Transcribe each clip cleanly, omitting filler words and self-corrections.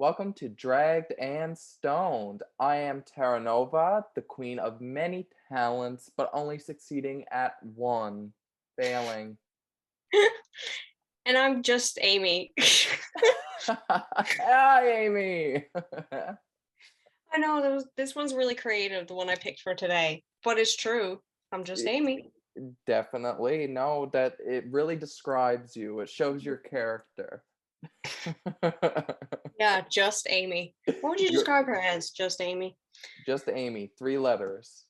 Welcome to Dragged and Stoned. I am Terra Nova, the queen of many talents, but only succeeding at one, failing. And I'm just Amy. Hi, Amy. I know this one's really creative, the one I picked for today, but it's true. I'm just Amy. Definitely. No, that it really describes you. It shows your character. Yeah, just Amy. What would you You're describe her as? Just Amy. just Amy, 3 letters.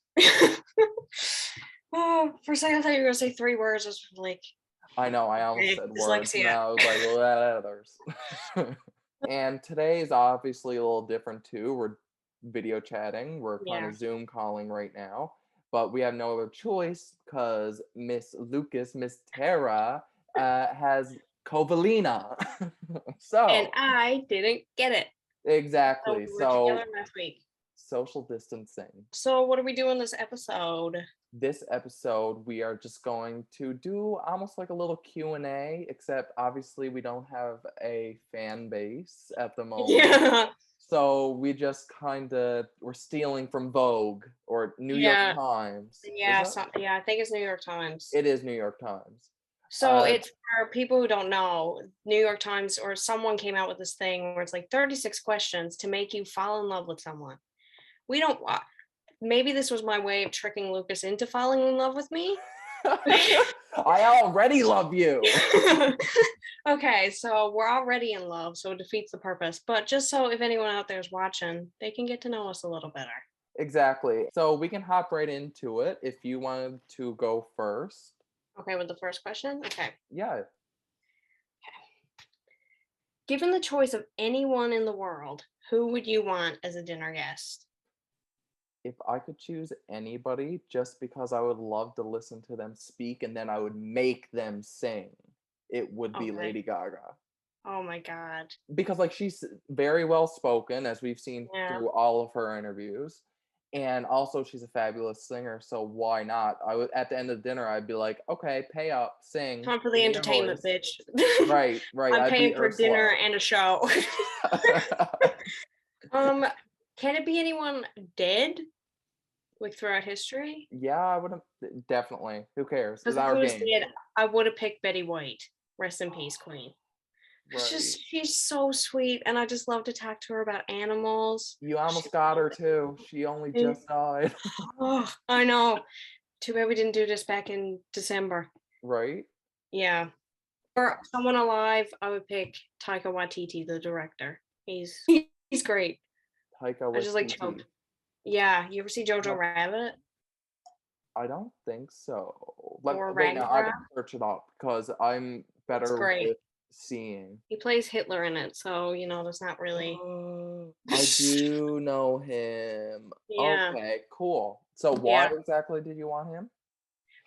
Oh, for a second I thought you were gonna say 3 words. I was like, I know, I almost okay, said words, and dyslexia. I was like, letters. And today is obviously a little different too. We're video chatting. We're kind Yeah. of Zoom calling right now, but we have no other choice because Miss Lucas, Miss Tara, has Covalina. And So I didn't get it. So exactly. we were together So last week. social distancing. So what are we doing this episode? This episode, we are just going to do almost like a little Q&A, except obviously we don't have a fan base at the moment. Yeah. So we just we're stealing from Vogue or New York Yeah. Times. Is Yeah. that? Yeah, I think it's New York Times. It is New York Times. So it's for people who don't know, New York Times or someone came out with this thing where it's like 36 questions to make you fall in love with someone. We don't maybe this was my way of tricking Lucas into falling in love with me. I already love you. Okay, so we're already in love, so it defeats the purpose. But just so if anyone out there is watching, they can get to know us a little better. Exactly. So we can hop right into it if you wanted to go first. Okay, with the first question? Okay. Yeah. Given the choice of anyone in the world, who would you want as a dinner guest? If I could choose anybody just because I would love to listen to them speak and then I would make them sing, it would be Okay. Lady Gaga. Oh my God. Because like she's very well spoken as we've seen Yeah. through all of her interviews. And also she's a fabulous singer, so why not? I would at the end of dinner I'd be like, "Okay, pay up, sing, Time for the give me your entertainment, voice." bitch. Right, right. I'm I'd be paying for dinner Ursula. and a show. Um, can it be anyone dead, like throughout history? Yeah, I would have definitely. Who cares? It's Because if it our was game. dead, I would have picked Betty White. Rest in peace, Queen. It's Right. just she's so sweet, and I just love to talk to her about animals. You She almost got her too. She only just died. oh, I know. Too bad we didn't do this back in December. Right? Yeah. For someone alive, I would pick Taika Waititi, the director. He's he's great. Taika I just like choked. Waititi. Yeah, you ever see Jojo Nope, Rabbit I don't think so. or Wait, now I Ragnarok? gotta search it up because I'm It's better great. with seeing. He plays Hitler in it, so there's not really. I do know him. Yeah, Okay, cool. So why yeah. exactly did you want him?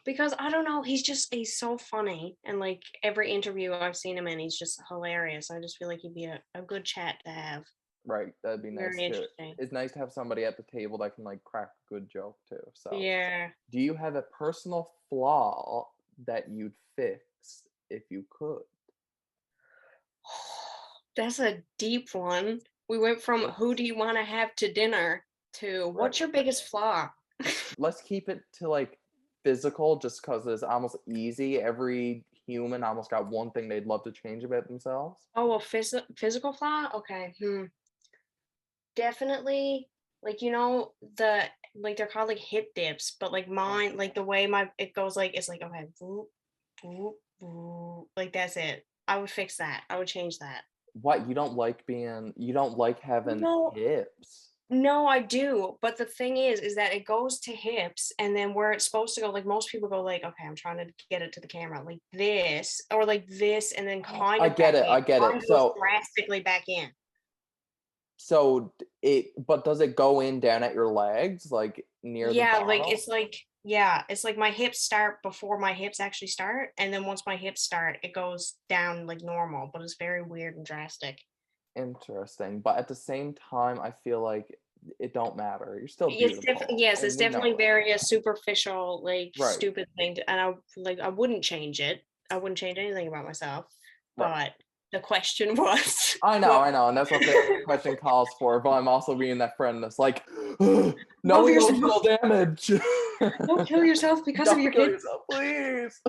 Because I don't know, he's so funny, and like every interview I've seen him in, he's just hilarious. I just feel like he'd be a good chat to have. Right, that'd be nice Very too. interesting. It's nice to have somebody at the table that can like crack a good joke too. So, Yeah. do you have a personal flaw that you'd fix if you could? That's a deep one. We went from It who do you want to have to dinner to Right. what's your biggest flaw? Let's keep it to like physical just because it's almost easy. Every human almost got one thing they'd love to change about themselves. Oh, a physical flaw? Okay. Definitely, like they're called like hip dips, but like mine, like the way my it goes, like it's like okay, boop, boop, boop, like that's it. I would fix that. I would change that. What, you don't like having No, hips? no, I do. But the thing is that it goes to hips, and then where it's supposed to go, like most people go like, okay, I'm trying to get it to the camera, like this or like this, and then Oh, kind of back in. I get Mine it. goes drastically back in. But does it go in down at your legs, like near the Yeah, bottom? it's like my hips start before my hips actually start, and then once my hips start, it goes down like normal, but it's very weird and drastic. Interesting. But at the same time, I feel like it don't matter. You're still beautiful, Yes, it's and we definitely know it. very a superficial, like Right, stupid thing, and I wouldn't change it. I wouldn't change anything about myself, right. but the question was. I know, What? and that's what the question calls for. But I'm also being that friend that's like, no Love yourself. emotional damage. Don't kill yourself because of Don't your kill kids. yourself, please.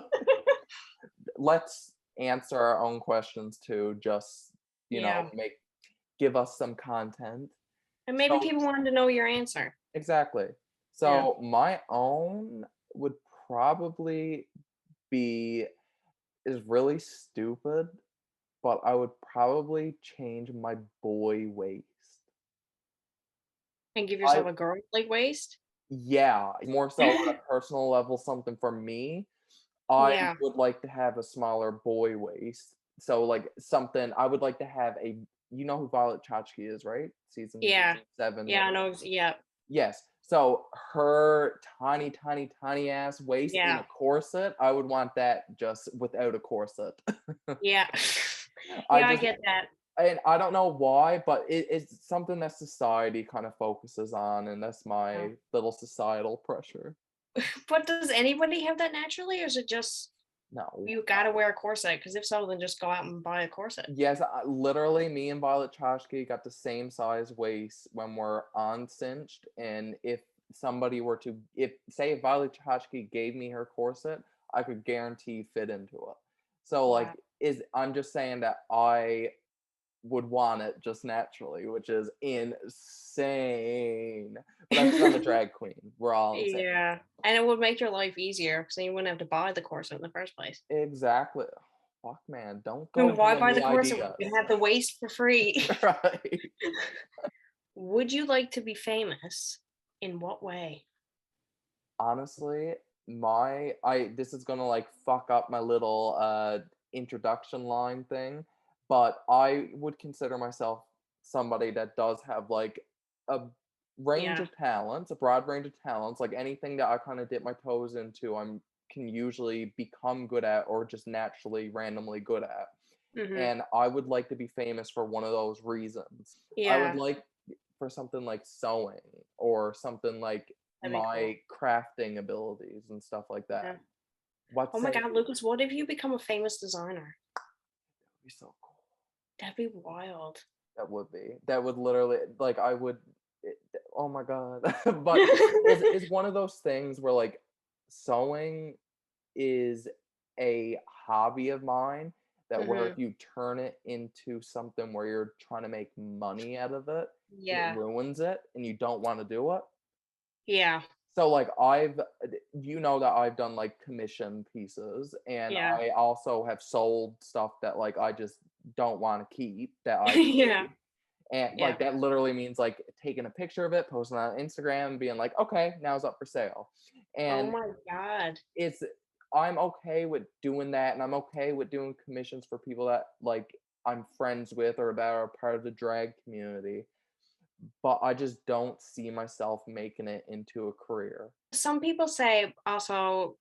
Let's answer our own questions too. Just Yeah. give us some content. And maybe So people wanted to know your answer. exactly. Yeah. So my own would probably be is really stupid, but I would probably change my boy waist. And give I yourself a girl like waist. Yeah, more so on a personal level, something for me. I Yeah. would like to have a smaller boy waist. So like something I would like to have a you know who Violet Chachki is, right? Season Yeah. 7, Yeah, I whatever. know. Yeah. Yes. So her tiny, tiny, tiny ass waist in Yeah. a corset, I would want that just without a corset. Yeah. I Yeah, I just get that. and I don't know why, but it's something that society kind of focuses on, and that's Yeah. my little societal pressure. But does anybody have that naturally, or is it just No. you gotta wear a corset? Because if so, then just go out and buy a corset. Yes, literally, me and Violet Chachki got the same size waist when we're uncinched, and if somebody were to, if Violet Chachki gave me her corset, I could guarantee fit into it. So like, Wow. I'm just saying that I would want it just naturally, which is insane. But that's 'cause I'm a drag queen. We're all insane. Yeah. And it would make your life easier because then you wouldn't have to buy the corset in the first place. Exactly. Fuck, man, don't go And why giving buy me the corset when you ideas. can have the waist for free? Right. Would you like to be famous? In what way? Honestly, my I this is gonna like fuck up my little introduction line thing, but I would consider myself somebody that does have like a range Yeah. of talents, a broad range of talents, like anything that I kind of dip my toes into, I'm can usually become good at or just naturally randomly good at. Hmm. And I would like to be famous for one of those reasons. I would Yeah. like for something like sewing or something like That'd be cool. my crafting abilities and stuff like that. Yeah. What Oh my say God, you? Lucas, what if you become a famous designer? That'd be so cool. That'd be wild. That would be. That would literally like I would oh my god. But is one of those things where like sewing is a hobby of mine that where if Hmm. you turn it into something where you're trying to make money out of it, it Yeah. ruins it and you don't want to do it. Yeah. So like you know that I've done like commission pieces and Yeah. I also have sold stuff that like I just don't want to keep that I Yeah. made. And Yeah. like that literally means like taking a picture of it, posting it on Instagram, and being like, okay, now it's up for sale. Oh And my God. it's I'm okay with doing that and I'm okay with doing commissions for people that like I'm friends with or that are part of the drag community, but I just don't see myself making it into a career. Some people say also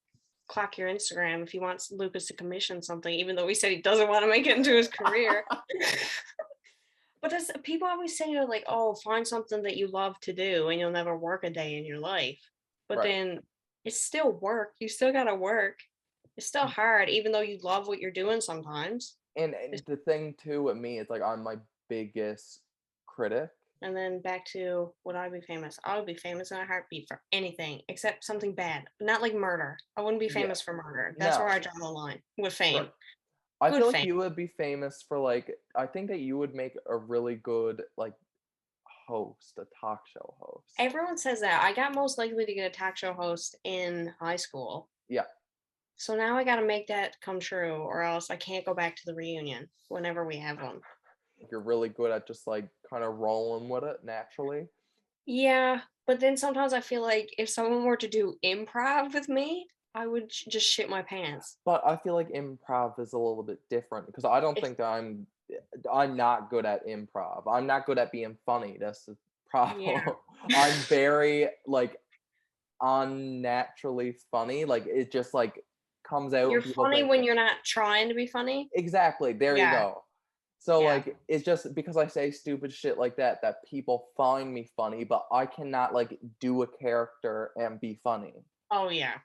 clock your Instagram if he wants Lucas to commission something, even though he said he doesn't want to make it into his career. But that's people always say like, oh, find something that you love to do and you'll never work a day in your life. But Right. then it's still work. You still gotta work. It's still hard, even though you love what you're doing sometimes. And the thing too with me is like I'm my biggest critic. And then back to would I be famous? I would be famous in a heartbeat for anything except something bad. Not like murder. I wouldn't be Yeah. famous for murder. That's where No. I draw the line with Right. fame. I Good feel like fame. you would be famous for like I think that you would make a really good like host, a talk show host. Everyone says that. I got most likely to get a talk show host in high school. Yeah. So now I got to make that come true, or else I can't go back to the reunion whenever we have one. You're really good at just like kind of rolling with it naturally. Yeah, but then sometimes I feel like if someone were to do improv with me, I would just shit my pants. But I feel like improv is a little bit different because I don't It's think that I'm not good at improv. I'm not good at being funny. That's the yeah. problem. I'm very like unnaturally funny. Like it just like comes out You're and people funny think when you're not trying to be funny. exactly. There you Yeah. go. So Yeah. like it's just because I say stupid shit like that that people find me funny, but I cannot like do a character and be funny. Oh yeah.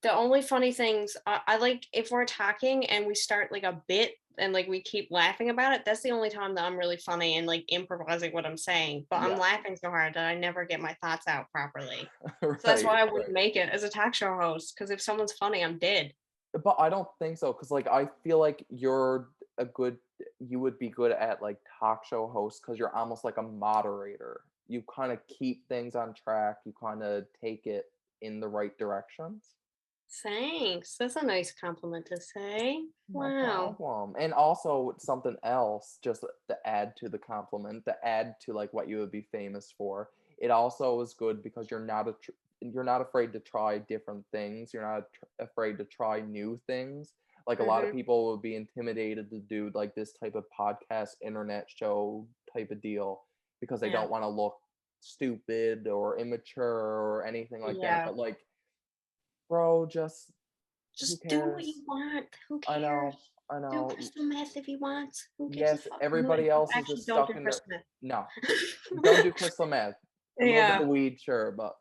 The only funny things I like if we're talking and we start like a bit and like we keep laughing about it, that's the only time that I'm really funny and like improvising what I'm saying. But I'm Yeah. laughing so hard that I never get my thoughts out properly. So that's Right, why I wouldn't right. make it as a talk show host. Because if someone's funny, I'm dead. But I don't think so, cause like, I feel like you would be good at, like, talk show host, cause 'cause you're almost like a moderator. You kinda keep things on track, you kinda take it in the right directions. Thanks. That's a nice compliment to say. No Wow. problem. And also something else, just to add to the compliment, to add to, like, what you would be famous for, it also is good because you're not afraid to try different things, you're not afraid to try new things. Like, a lot of Hmm. people would be intimidated to do, like, this type of podcast, internet show type of deal because they Yeah. don't wanna look stupid or immature or anything like that, Yeah. but, like, bro, just who Just do what you cares? want. Who I know, cares? I Do know. crystal meth if you want. Who gives a Yes, fuck? No, everybody else is actually, just don't stuck do in their crystal meth. no, don't do crystal meth. A little bit Yeah. of weed, sure, but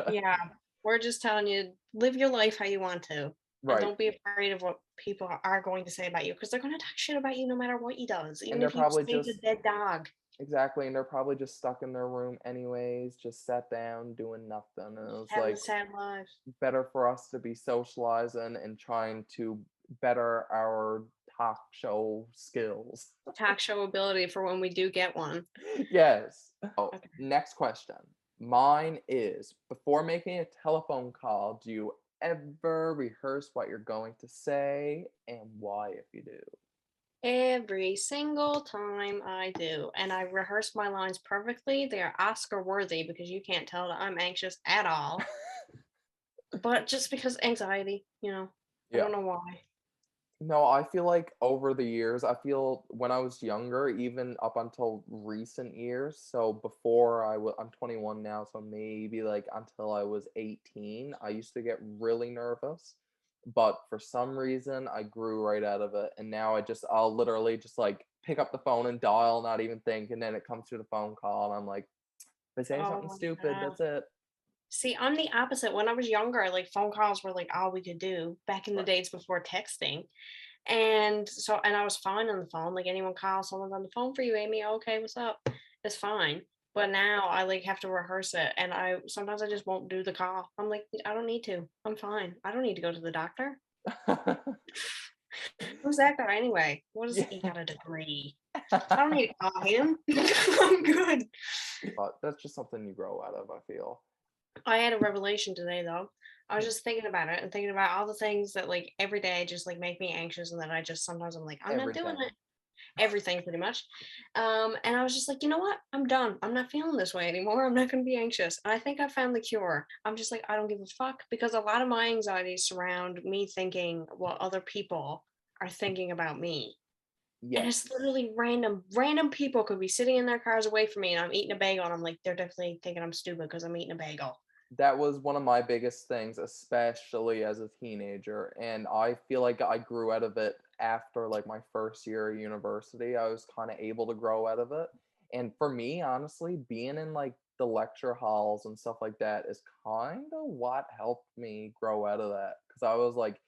Yeah. We're just telling you, live your life how you want to. And right, don't be afraid of what people are going to say about you because they're going to talk shit about you no matter what you does, and even they're if you probably saved a just dead dog. exactly, and they're probably just stuck in their room anyways, just sat down doing nothing, and it's Having a like sad life. better for us to be socializing and trying to better our talk show skills. Talk show ability for when we do get one. Yes. Oh, Okay. next question. Mine is, before making a telephone call, do you ever rehearse what you're going to say and why if you do? Every single time I do. And I rehearse my lines perfectly. They are Oscar worthy because you can't tell that I'm anxious at all. But just because anxiety, I Yeah. don't know why. No, I feel like over the years, I feel when I was younger, even up until recent years, so I'm 21 now, so maybe like until I was 18, I used to get really nervous. But for some reason, I grew right out of it. And now I'll literally just like pick up the phone and dial, not even think. And then it comes to the phone call, and I'm like, if I say Oh something my stupid, God. that's it. See, I'm the opposite. When I was younger, like phone calls were like all we could do back in the Right. days before texting. And I was fine on the phone. Like anyone calls, someone's on the phone for you, Amy. Okay, what's up? It's fine. But Right. now I like have to rehearse it. And I sometimes I just won't do the call. I'm like, I don't need to. I'm fine. I don't need to go to the doctor. Who's that guy anyway? What is he Yeah. got a degree? I don't need to call him. I'm good. But that's just something you grow out of, I feel. I had a revelation today though. I was just thinking about it and thinking about all the things that like every day just like make me anxious and that I just sometimes I'm like, I'm not doing it. Everything. Everything pretty much. And I was just like, you know what? I'm done. I'm not feeling this way anymore. I'm not going to be anxious. And I think I found the cure. I'm just like, I don't give a fuck because a lot of my anxieties surround me thinking what other people are thinking about me. And it's Yes. literally random people could be sitting in their cars away from me and I'm eating a bagel and I'm like, they're definitely thinking I'm stupid because I'm eating a bagel. That was one of my biggest things, especially as a teenager, and I feel like I grew out of it after, like, my first year of university. I was kinda able to grow out of it, and for me, honestly, being in, like, the lecture halls and stuff like that is kinda what helped me grow out of that. Because I was like,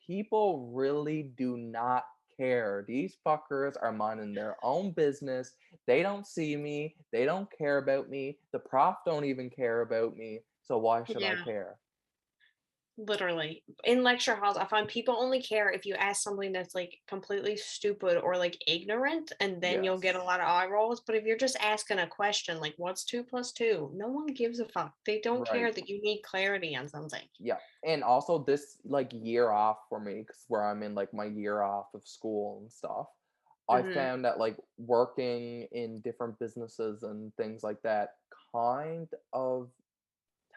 "People really do not care. These fuckers are minding their own business. They don't see me. They don't care about me. The prof don't even care about me. So why should I Yeah. care?" Literally. In lecture halls, I find people only care if you ask something that's like completely stupid or like ignorant, and then you'll get a Yes. lot of eye rolls. But if you're just asking a question like, what's two plus two? No one gives a fuck. They don't Right. care that you need clarity on something. Yeah. And also this like year off for me, because where I'm in like my year off of school and stuff, I Hmm. found that like working in different businesses and things like that kind of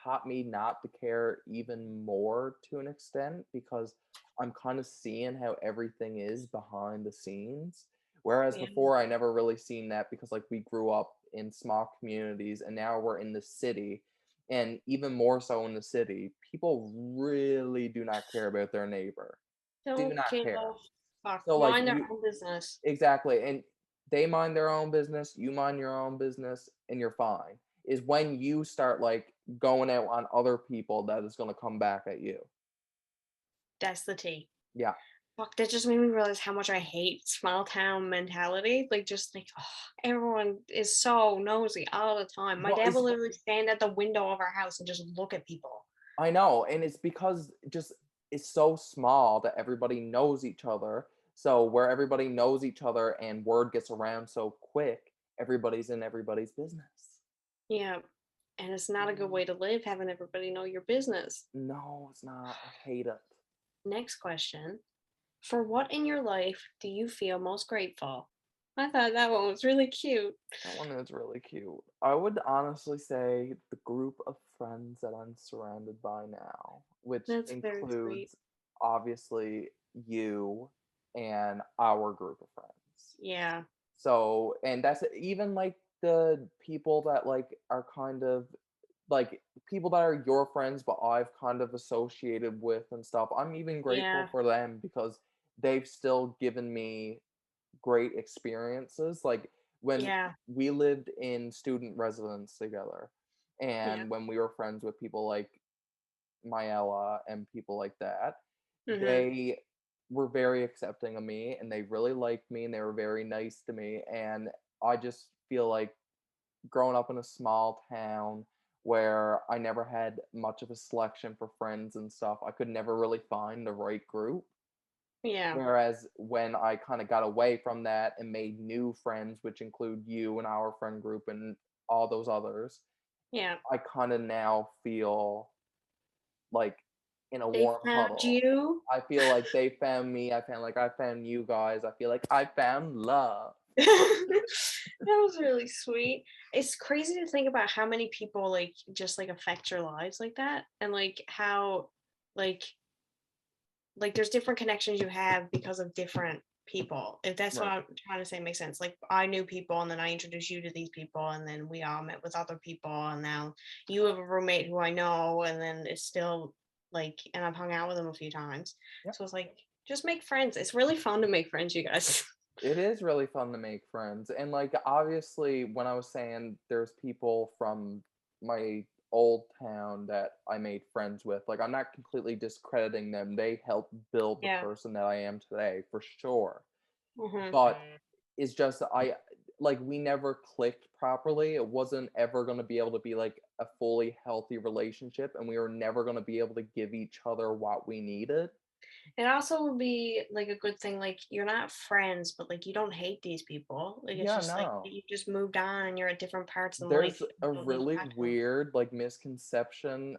taught me not to care even more to an extent because I'm kind of seeing how everything is behind the scenes. Whereas Yeah. before, I never really seen that because like we grew up in small communities and now we're in the city. And even more so in the city, people really do not care about their neighbor. Do Don't not give care. a fuck. So like Mind their you own business. exactly, and they mind their own business, you mind your own business, and you're fine. Is when you start, like, going out on other people that is gonna come back at you. That's the tea. Yeah. Fuck, that just made me realize how much I hate small town mentality. Like, just like, oh, everyone is so nosy all the time. My Well, dad will it's literally stand at the window of our house and just look at people. I know, and it's because just it's so small that everybody knows each other. So where everybody knows each other and word gets around so quick, everybody's in everybody's business. Yeah. And it's not a good way to live, having everybody know your business. No, it's not. I hate it. Next question. For what in your life do you feel most grateful? I thought that one was really cute. That one is really cute. I would honestly say the group of friends that I'm surrounded by now, which That's very sweet. includes obviously you and our group of friends. Yeah. So, and that's even like the people that like are kind of like people that are your friends, but I've kind of associated with and stuff. I'm even grateful Yeah. for them because they've still given me great experiences. Like when Yeah. we lived in student residence together, Yeah. and when we were friends with people like Myella and people like that, Mhm. they were very accepting of me and they really liked me and they were very nice to me. And I just feel like growing up in a small town where I never had much of a selection for friends and stuff, I could never really find the right group. Yeah. Whereas when I kind of got away from that and made new friends, which include you and our friend group and all those others, Yeah. I kind of now feel like in a They warm found huddle. you. I feel like they found me. I found like I found you guys. I feel like I found love. That was really sweet. It's crazy to think about how many people like just like affect your lives like that, and like how like there's different connections you have because of different people. If that's what Right. I'm trying to say makes sense. Like I knew people and then I introduced you to these people and then we all met with other people and now you have a roommate who I know and then it's still like and I've hung out with them a few times. Yeah. So it's like just make friends. It's really fun to make friends, you guys. It is really fun to make friends. And like obviously when I was saying there's people from my old town that I made friends with, like I'm not completely discrediting them. They helped build the Yeah. person that I am today for sure. Hmm. But it's just I like we never clicked properly. It wasn't ever going to be able to be like a fully healthy relationship and we were never going to be able to give each other what we needed. It also would be like a good thing, like you're not friends, but like you don't hate these people. Like it's Yeah, just like no. you just moved on and you're at different parts in life. There's You a don't need to really talk to them. weird, like, misconception,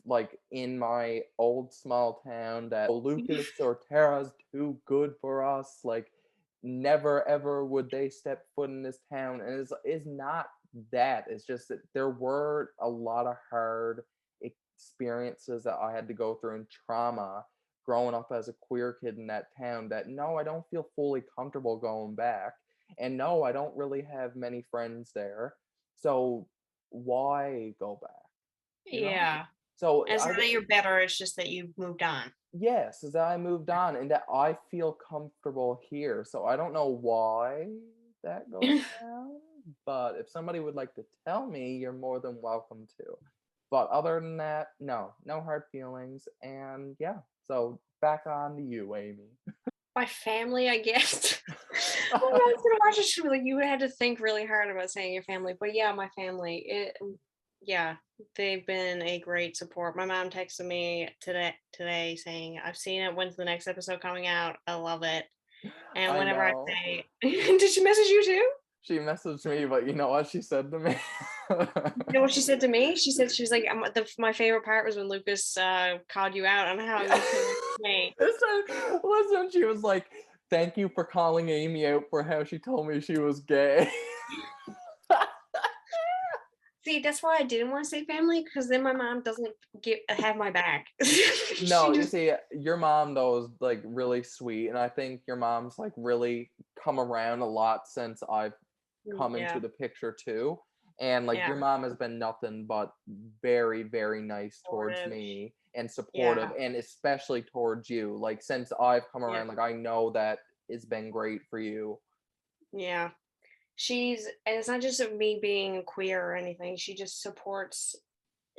like, in my old small town that Lucas or Tara's too good for us, like, never ever would they step foot in this town, and it's not that, it's just that there were a lot of hard experiences that I had to go through and trauma growing up as a queer kid in that town that, no, I don't feel fully comfortable going back, and no, I don't really have many friends there. So why go back? You know? Yeah. So And it's I not that you're better, it's just that you've moved on. yes, as I moved on and that I feel comfortable here. So I don't know why that goes down, but if somebody would like to tell me, you're more than welcome to. But other than that, no, no hard feelings. And yeah, so back on to you, Amy. My family, I guess. I was gonna watch a show, like you had to think really hard about saying your family. But yeah, my family. Yeah, they've been a great support. My mom texted me today saying, I've seen it. When's the next episode coming out? I love it. And I whenever I know. say, did she message you too? She messaged me, but you know what she said to me? You know what she said to me? She said she was like, my favorite part was when Lucas called you out on how Yeah. you came up to me. Listen, she was like, "Thank you for calling Amy out for how she told me she was gay." See, that's why I didn't want to say family because then my mom doesn't have my back. No, She you just see, your mom though is like really sweet, and I think your mom's like really come around a lot since I've come into yeah, the picture too. And like yeah, your mom has been nothing but very, very nice towards supportive. me and supportive, Yeah, and especially towards you. Like since I've come yeah, around, like I know that it's been great for you. yeah. And it's not just of me being queer or anything. She just supports.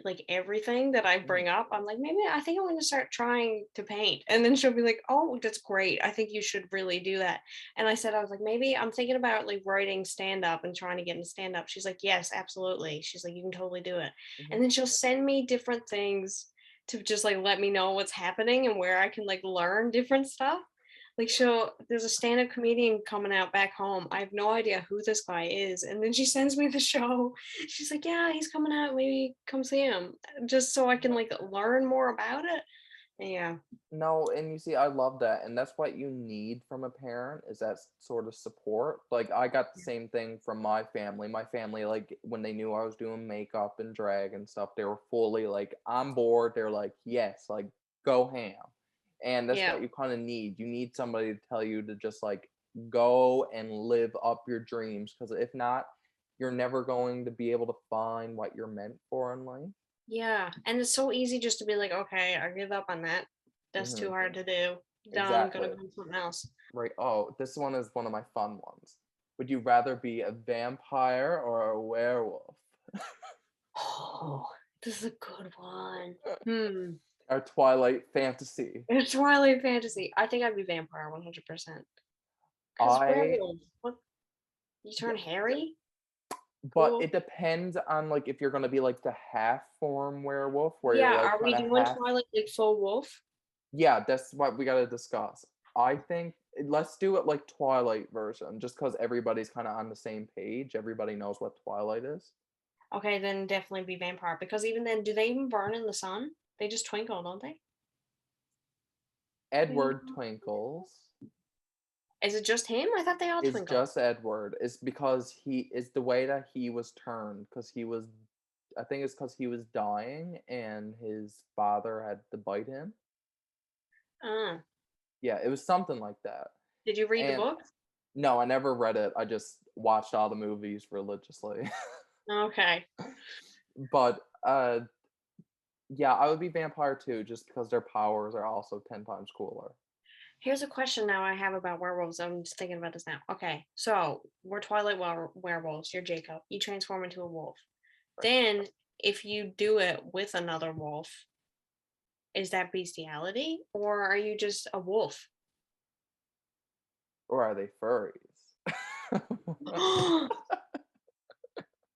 like everything that I bring up, I'm like, maybe I think I'm going to start trying to paint. And then she'll be like, oh, that's great. I think you should really do that. And I said, I was like, maybe I'm thinking about like writing stand up and trying to get into stand up. She's like, yes, absolutely. She's like, you can totally do it. And Mhm. then she'll send me different things to just like let me know what's happening and where I can like learn different stuff. Like there's a stand-up comedian coming out back home. I have no idea who this guy is. And then she sends me the show. She's like, yeah, he's coming out. Maybe come see him. Just so I can like learn more about it. Yeah. No, and you see, I love that, and that's what you need from a parent is that sort of support. Like I got the same thing from my family. My family, like when they knew I was doing makeup and drag and stuff, they were fully like on board. They're like, yes, like go ham. And that's Yeah. what you kind of need. You need somebody to tell you to just like go and live up your dreams. Because if not, you're never going to be able to find what you're meant for in life. Yeah. And it's so easy just to be like, okay, I give up on that. That's too Hmm. hard to do. Done. Gonna Exactly. go do something else. Right. Oh, this one is one of my fun ones. Would you rather be a vampire or a werewolf? Oh, this is a good one. Hmm. Or Twilight fantasy? It's Twilight fantasy. I think I'd be vampire 100%. Because I werewolf, what? You yeah, turn hairy? but Cool. it depends on like if you're gonna be like the half form werewolf where you're Yeah, like are we kind of doing half. Twilight like full wolf? Yeah, that's what we gotta discuss. I think let's do it like Twilight version, just because everybody's kind of on the same page. Everybody knows what Twilight is. Okay, then definitely be vampire. Because even then, do they even burn in the sun? They just twinkle, don't they? Edward Twinkle. Twinkles. Is it just him? I thought they all Is twinkle. just Edward. It's because he is the way that he was turned because he was I think it's because he was dying and his father had to bite him. Uh, Yeah, it was something like that. did you read the And book? no, I never read it. I just watched all the movies religiously. Okay. But yeah, I would be vampire too, just because their powers are also 10 times cooler. Here's a question now I have about werewolves. I'm just thinking about this now. Okay, so we're Twilight werewolves. You're Jacob. You transform into a wolf. Right. Then, if you do it with another wolf, is that bestiality or are you just a wolf? Or are they furries?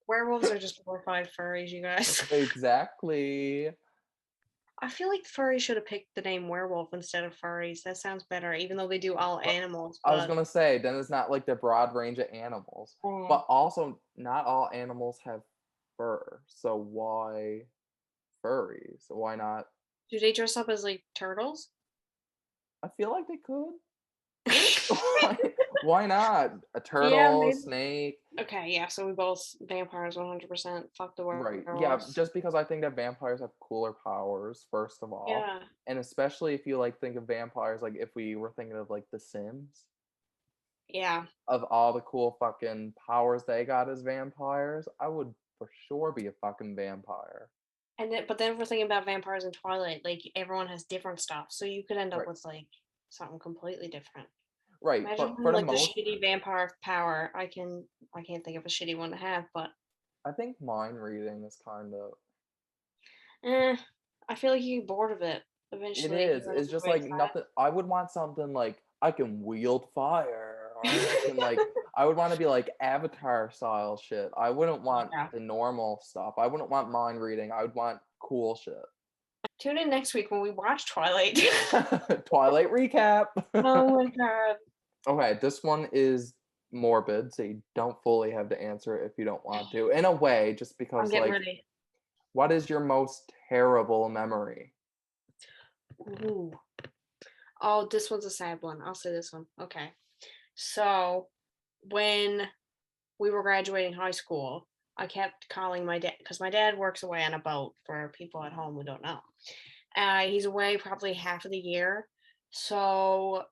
Werewolves are just glorified furries, you guys. Exactly. I feel like furries should have picked the name werewolf instead of furries. That sounds better, even though they do all But animals. I was But gonna say, then it's not like the broad range of animals. mm, But also, not all animals have fur. So why furries? Why not? do they dress up as like turtles? I feel like they could. Why, why not? A Yeah, turtle, a maybe. snake. Okay, yeah. So we both vampires 100%. Fuck the Right. Yeah, werewolves. just because I think that vampires have cooler powers, first of all. Yeah, And especially if you like think of vampires, like if we were thinking of like The Sims, yeah. of all the cool fucking powers they got as vampires, I would for sure be a fucking vampire. And then, but then if we're thinking about vampires in Twilight, like everyone has different stuff, so you could end up Right. with like something completely different. Right. Imagine But having for the like the most shitty vampire power. I can't think of a shitty one to have, but I think mind reading is kind of eh, I feel like you get bored of it it eventually. is. You're gonna It's just wake like up. nothing. I would want something like I can wield fire, or I can like I would want to be like Avatar style shit. I wouldn't want Yeah. the normal stuff. I wouldn't want mind reading. I would want cool shit. Tune in next week when we watch Twilight. Twilight recap. Oh my god. Okay, this one is morbid, so you don't fully have to answer it if you don't want to. In a way, just I'm because getting like ready. what is your most terrible memory? Ooh. Oh, this one's a sad one. I'll say this one. Okay. So when we were graduating high school, I kept calling my dad because my dad works away on a boat for people at home who don't know. He's away probably half of the year. So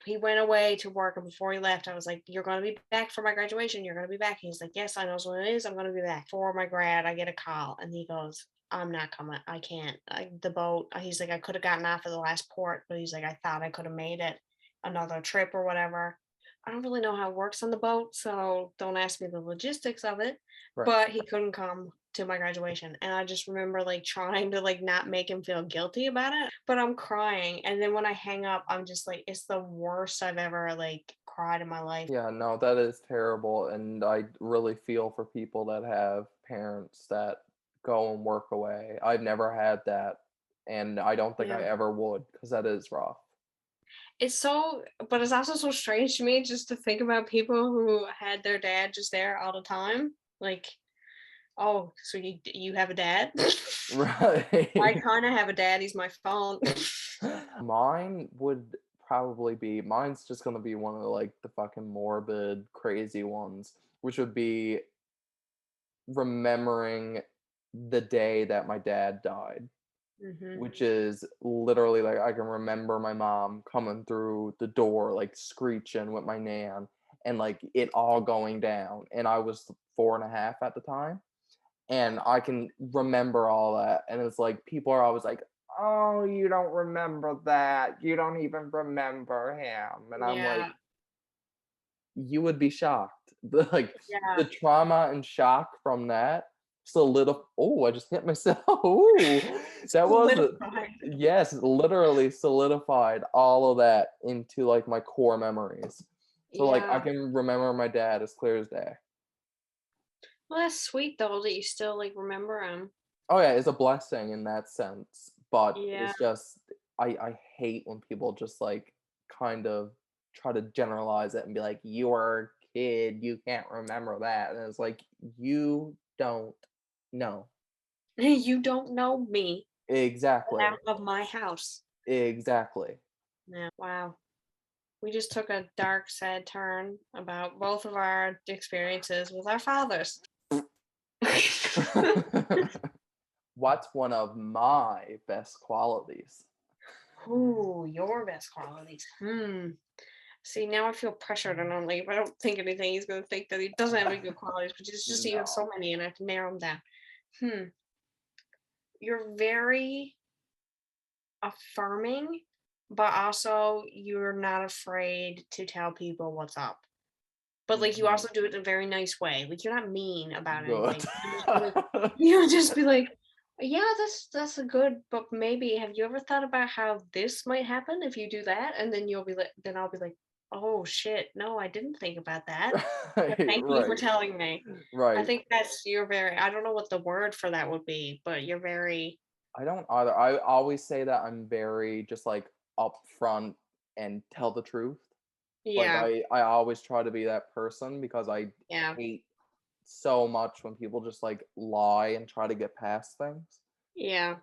he went away to work, and before he left, I was like, "You're going to be back for my graduation. You're going to be back." He's like, "Yes, I know what it is. I'm going to be back for my grad." I get a call, and he goes, "I'm not coming. I can't. The boat." He's like, "I could have gotten off at the last port, but he's like, I thought I could have made it another trip or whatever." I don't really know how it works on the boat, so don't ask me the logistics of it. Right. But he couldn't come. to my graduation, and I just remember like trying to like not make him feel guilty about it, but I'm crying, and then when I hang up, I'm just like, it's the worst I've ever like cried in my life. Yeah, no, that is terrible, and I really feel for people that have parents that go and work away. I've never had that, and I don't think I Yeah. ever would, because that is rough. It's so, but it's also so strange to me just to think about people who had their dad just there all the time. Like, oh, so you have a dad? I Right. kind of have a dad. He's my phone. Mine would probably be mine's just gonna be one of, like, the fucking morbid, crazy ones, which would be remembering the day that my dad died. Hmm. Which is literally, like, I can remember my mom coming through the door, like, screeching with my nan, and, like, it all going down, and I was 4.5 at the time, and I can remember all that, and it's like, people are always like, "Oh, you don't remember that, you don't even remember him," and I'm like, Yeah, you would be shocked. The yeah. trauma and shock from that I just hit myself. Ooh, that was a Solidified. yes, literally solidified all of that into, like, my core memories. So, like, I Yeah. can remember my dad as clear as day. Well, that's sweet though that you still like remember him. Oh, yeah, it's a blessing in that sense, but Yeah. it's just I hate when people just, like, kind of try to generalize it and be like, "You're a kid, you can't remember that," and it's like, "You don't know." You don't know me. Get Exactly, out of my house. exactly. Yeah. Wow. We just took a dark, sad turn about both of our experiences with our fathers. What's one of my best qualities? Ooh, your best qualities. See, now I feel pressured and I'm like, if I don't think anything, he's gonna think that he doesn't have any good qualities, but it's just you have so No. many and I have to narrow them down. Hmm. You're very affirming, but also you're not afraid to tell people what's up. But like you Mhm. also do it in a very nice way. Like you're not mean about Good. anything. You'll just be like, yeah, that's a good, but maybe have you ever thought about how this might happen if you do that? And then you'll be like, then I'll be like, oh shit, no, I didn't think about that. But Right, thank you for right, telling me. I right. think that's you're very, I don't know what the word for that would be, but you're very, I don't either. I always say that I'm very just, like, upfront and tell the truth. Like, yeah, I always try to be that person because I yeah, hate so much when people just, like, lie and try to get past things. yeah,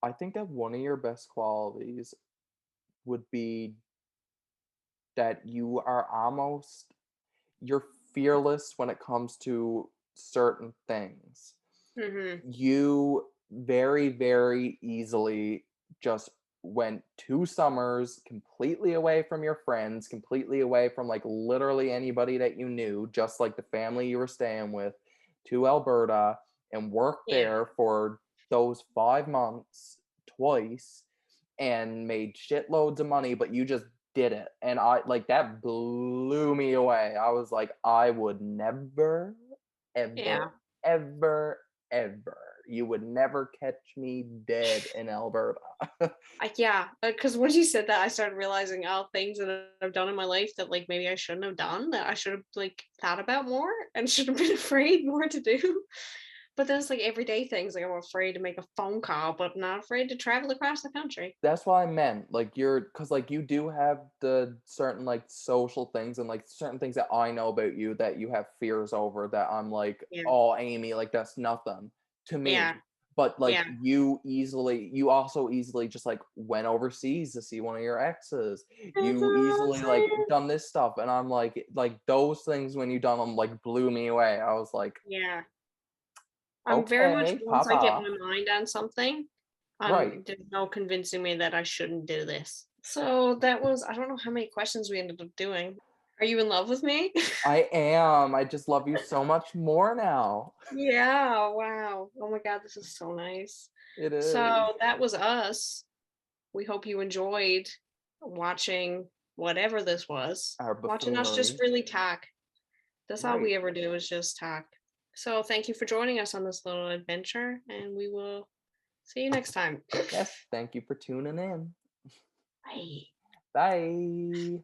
I think that one of your best qualities would be that you are almost you're fearless when it comes to certain things. mm-hmm, You very, very easily just went 2 summers completely away from your friends, completely away from, like, literally anybody that you knew, just like the family you were staying with, to Alberta and worked yeah. there for those 5 months twice and made shitloads of money, but you just did it, and I like, that blew me away. I was like, "I would never, ever, Yeah. ever, ever you would never catch me dead in Alberta." Yeah, because when you said that, I started realizing all things that I've done in my life that like maybe I shouldn't have done, that I should have like thought about more and should have been afraid more to do. But then it's like everyday things, like I'm afraid to make a phone call, but not afraid to travel across the country. That's what I meant, like, because like, you do have the certain, like, social things and, like, certain things that I know about you that you have fears over that I'm like, Yeah, "Oh, Amy, like, that's nothing to yeah, me." But, like, yeah. you also easily just, like, went overseas to see one of your exes. That's You what I'm easily, like, saying. done this stuff, and I'm like, those things when you done them like, blew me away. I was like, Yeah, I'm very much "Okay, once pop I get off." my mind on something, Right. there's no convincing me that I shouldn't do this. So that was, I don't know how many questions we ended up doing. Are you in love with me? I am. I just love you so much more now. Yeah, wow. Oh my God, this is so nice. It is. So that was us. We hope you enjoyed watching whatever this was. Our Watching us just buffoonery. really talk. That's all Right. we ever do is just talk. So thank you for joining us on this little adventure, and we will see you next time. Yes, thank you for tuning in. Bye. Bye.